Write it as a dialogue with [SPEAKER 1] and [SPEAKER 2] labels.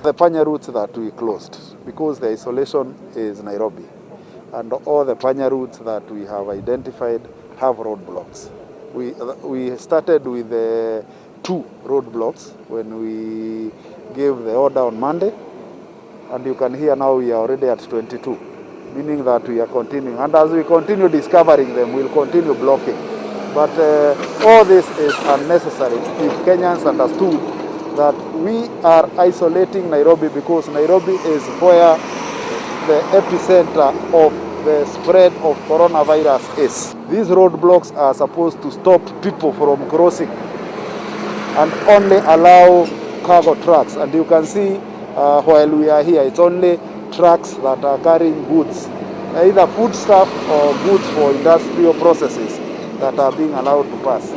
[SPEAKER 1] The panya routes that we closed because the isolation is Nairobi, and all the panya routes that we have identified have roadblocks. We started with the 2 roadblocks when we gave the order on Monday, and you can hear now we are already at 22, meaning that we are continuing. And as we continue discovering them, we'll continue blocking. But all this is unnecessary if Kenyans understood that we are isolating Nairobi because Nairobi is where the epicenter of the spread of coronavirus is. These roadblocks are supposed to stop people from crossing and only allow cargo trucks. And you can see while we are here, it's only trucks that are carrying goods, either foodstuff or goods for industrial processes that are being allowed to pass.